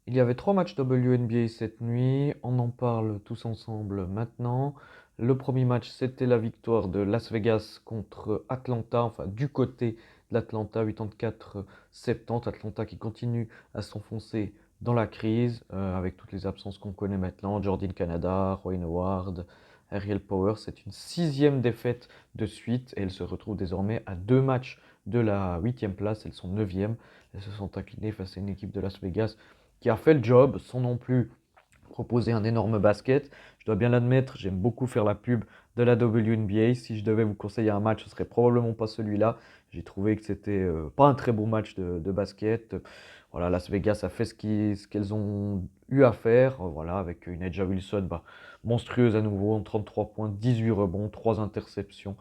Il y avait 3 matchs WNBA cette nuit, on en parle tous ensemble maintenant. Le premier match, c'était la victoire de Las Vegas contre Atlanta, enfin du côté de l'Atlanta, 84-70. Atlanta qui continue à s'enfoncer dans la crise, avec toutes les absences qu'on connaît maintenant. Jordan Canada, Roy Howard, Ariel Power. C'est une 6e défaite de suite et elles se retrouvent désormais à 2 matchs de la 8e place. Elles sont 9e. Elles se sont inclinées face à une équipe de Las Vegas qui a fait le job sans non plus proposer un énorme basket. Je dois bien l'admettre, j'aime beaucoup faire la pub de la WNBA. Si je devais vous conseiller un match, ce serait probablement pas celui-là. J'ai trouvé que c'était pas un très beau match de basket. Voilà, Las Vegas a fait ce qu'elles ont eu à faire. Voilà, avec une A'ja Wilson monstrueuse à nouveau, 33 points, 18 rebonds, 3 interceptions.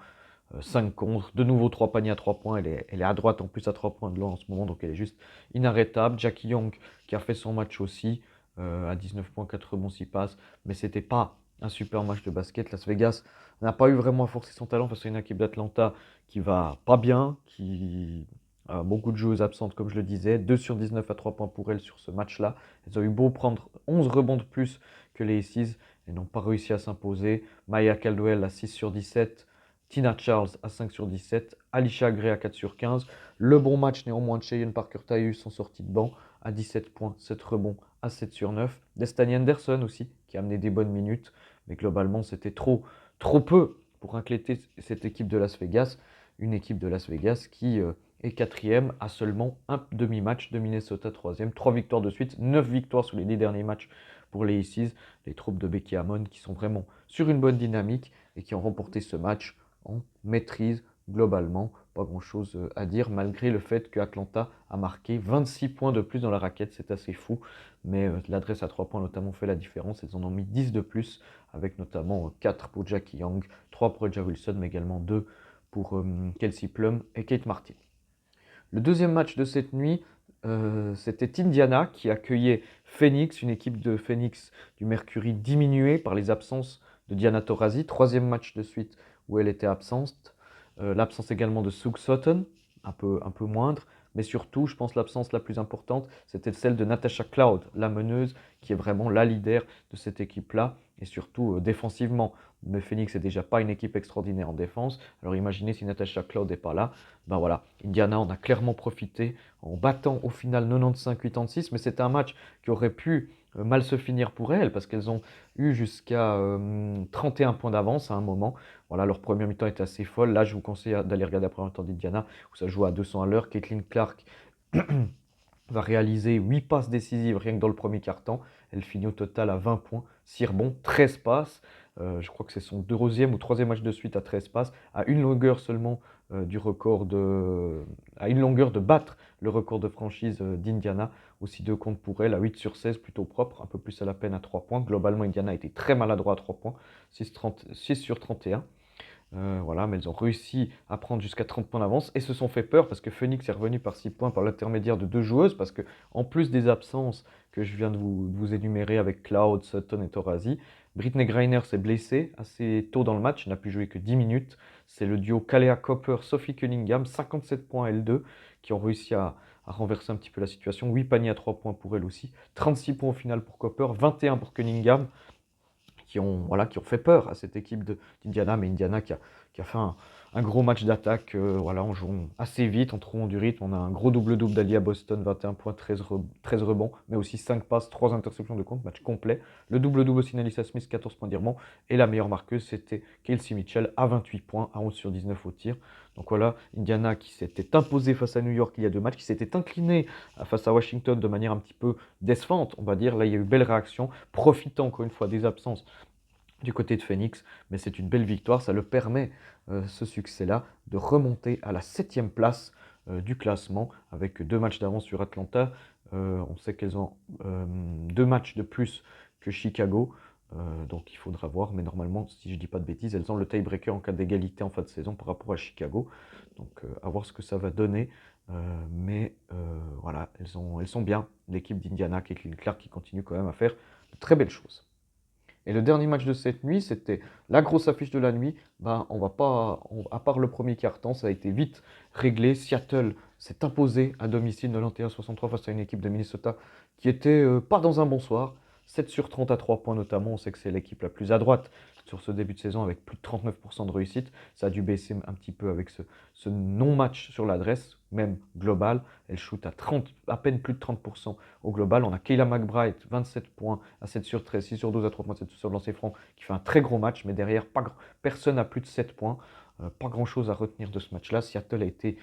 5 contre, de nouveau 3 paniers à 3 points, elle est à droite en plus à 3 points de loin en ce moment, donc elle est juste inarrêtable. Jackie Young qui a fait son match aussi, à 19 points, 4 rebonds, 6 passes, mais c'était pas un super match de basket. Las Vegas n'a pas eu vraiment à forcer son talent face à une équipe d'Atlanta qui va pas bien, qui a beaucoup de joueuses absentes comme je le disais, 2 sur 19 à 3 points pour elles sur ce match-là. Elles ont eu beau prendre 11 rebonds de plus que les Aces et n'ont pas réussi à s'imposer. Maya Caldwell à 6 sur 17, Tina Charles à 5 sur 17, Alicia Gray à 4 sur 15. Le bon match néanmoins de Cheyenne Parker-Tyus en sortie de banc à 17 points, 7 rebonds à 7 sur 9. Destiny Anderson aussi qui a amené des bonnes minutes, mais globalement c'était trop peu pour inquiéter cette équipe de Las Vegas. Une équipe de Las Vegas qui est 4e à seulement un demi-match de Minnesota 3e. 3 victoires de suite, 9 victoires sur les 10 derniers matchs pour les Aces. Les troupes de Becky Hammon qui sont vraiment sur une bonne dynamique et qui ont remporté ce match en maîtrise globalement. Pas grand-chose à dire, malgré le fait que Atlanta a marqué 26 points de plus dans la raquette. C'est assez fou, mais l'adresse à 3 points notamment fait la différence. Elles en ont mis 10 de plus, avec notamment 4 pour Jackie Young, 3 pour A'ja Wilson, mais également 2 pour Kelsey Plum et Kate Martin. Le deuxième match de cette nuit, c'était Indiana qui accueillait Phoenix, une équipe de Phoenix du Mercury diminuée par les absences de Diana Taurasi. Troisième match de suite où elle était absente. L'absence également de Sue Sutton, un peu moindre. Mais surtout, je pense l'absence la plus importante, c'était celle de Natasha Cloud, la meneuse, qui est vraiment la leader de cette équipe-là. Et surtout défensivement. Mais Phoenix n'est déjà pas une équipe extraordinaire en défense. Alors imaginez si Natasha Cloud n'est pas là. Ben voilà, Indiana en a clairement profité en battant au final 95-86, mais c'était un match qui aurait pu mal se finir pour elles parce qu'elles ont eu jusqu'à 31 points d'avance à un moment. Voilà, leur première mi-temps était assez folle. Là, je vous conseille d'aller regarder la première mi-temps d'Indiana où ça joue à 200 à l'heure. Caitlin Clark va réaliser 8 passes décisives rien que dans le premier quart-temps. Elle finit au total à 20 points, 6 rebonds, 13 passes. Je crois que c'est son deuxième ou troisième match de suite à 13 passes, à une longueur seulement du record à une longueur de battre le record de franchise d'Indiana. Aussi 2 comptes pour elle, à 8 sur 16, plutôt propre, un peu plus à la peine à 3 points. Globalement, Indiana a été très maladroit à 3 points, 6 sur 31. Voilà, mais elles ont réussi à prendre jusqu'à 30 points d'avance et se sont fait peur parce que Phoenix est revenu par 6 points par l'intermédiaire de 2 joueuses. Parce que, en plus des absences que je viens de vous énumérer avec Cloud, Sutton et Torazi, Brittney Griner s'est blessée assez tôt dans le match, n'a pu jouer que 10 minutes. C'est le duo Kalea Copper-Sophie Cunningham, 57 points L2, qui ont réussi à renverser un petit peu la situation. 8 paniers à 3 points pour elle aussi. 36 points au final pour Copper, 21 pour Cunningham qui ont fait peur à cette équipe d'Indiana, mais Indiana qui a fait un gros match d'attaque voilà, en jouant assez vite, en trouvant du rythme. On a un gros double-double d'Alia Boston, 21 points, 13 rebonds, mais aussi 5 passes, 3 interceptions de compte, match complet. Le double-double aussi d'Alyssa Smith, 14 points d'Irmont. Et la meilleure marqueuse, c'était Kelsey Mitchell à 28 points, à 11 sur 19 au tir. Donc voilà, Indiana qui s'était imposé face à New York il y a 2 matchs, qui s'était incliné face à Washington de manière un petit peu décevante, on va dire. Là, il y a eu belle réaction, profitant encore une fois des absences du côté de Phoenix, mais c'est une belle victoire, ça le permet, ce succès-là, de remonter à la 7e place du classement, avec 2 matchs d'avance sur Atlanta. On sait qu'elles ont 2 matchs de plus que Chicago, donc il faudra voir, mais normalement, si je ne dis pas de bêtises, elles ont le tie-breaker en cas d'égalité en fin de saison par rapport à Chicago, donc à voir ce que ça va donner. Mais voilà, elles sont bien, l'équipe d'Indiana, Caitlin Clark qui continue quand même à faire de très belles choses. Et le dernier match de cette nuit, c'était la grosse affiche de la nuit. Ben, on va pas, à part le premier quart-temps, ça a été vite réglé. Seattle s'est imposé à domicile 91-63 face à une équipe de Minnesota qui était pas dans un bon soir. 7 sur 30 à 3 points notamment, on sait que c'est l'équipe la plus à droite sur ce début de saison avec plus de 39% de réussite. Ça a dû baisser un petit peu avec ce non-match sur l'adresse, même global. Elle shoot à peine plus de 30% au global. On a Kayla McBride, 27 points à 7 sur 13, 6 sur 12 à 3 points, 7 sur lancer franc, qui fait un très gros match, mais derrière, personne n'a plus de 7 points. Pas grand-chose à retenir de ce match-là. Seattle a été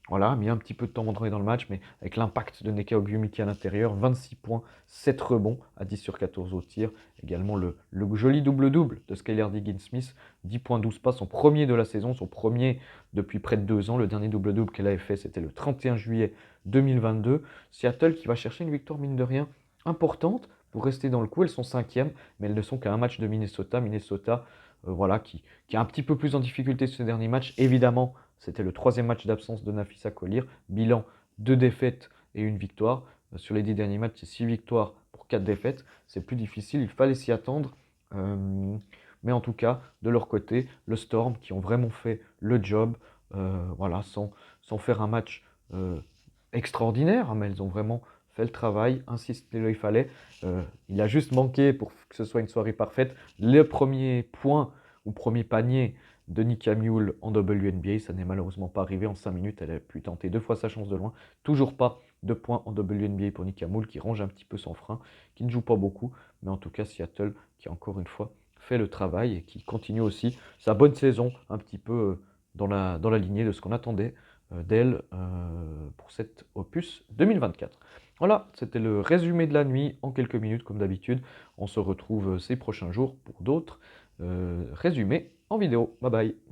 voilà, mis un petit peu de temps à rentrer dans le match, mais avec l'impact de Nneka Ogwumike à l'intérieur, 26 points, 7 rebonds à 10 sur 14 au tir. Également le joli double-double de Skylar Diggins-Smith, 10 points, 12 passes, son premier de la saison, son premier depuis près de 2 ans. Le dernier double-double qu'elle avait fait, c'était le 31 juillet 2022. Seattle qui va chercher une victoire, mine de rien, importante pour rester dans le coup. Elles sont 5e, mais elles ne sont qu'à un match de Minnesota. Minnesota, voilà, qui a un petit peu plus en difficulté sur ces derniers matchs. Évidemment, c'était le 3e match d'absence de Napheesa Collier. Bilan 2 défaites et 1 victoire. Sur les 10 derniers matchs, c'est 6 victoires pour 4 défaites. C'est plus difficile, il fallait s'y attendre. Mais en tout cas, de leur côté, le Storm qui ont vraiment fait le job, voilà, sans faire un match extraordinaire, hein, mais elles ont vraiment fait le travail, insisté là il fallait. Il a juste manqué pour que ce soit une soirée parfaite. Le premier point ou premier panier de Nika Mule en WNBA, ça n'est malheureusement pas arrivé en 5 minutes. Elle a pu tenter 2 fois sa chance de loin. Toujours pas de points en WNBA pour Nika Mule qui range un petit peu son frein, qui ne joue pas beaucoup. Mais en tout cas, Seattle qui encore une fois fait le travail et qui continue aussi sa bonne saison un petit peu dans la lignée de ce qu'on attendait d'elle pour cet opus 2024. Voilà, c'était le résumé de la nuit en quelques minutes comme d'habitude. On se retrouve ces prochains jours pour d'autres résumés en vidéo. Bye bye.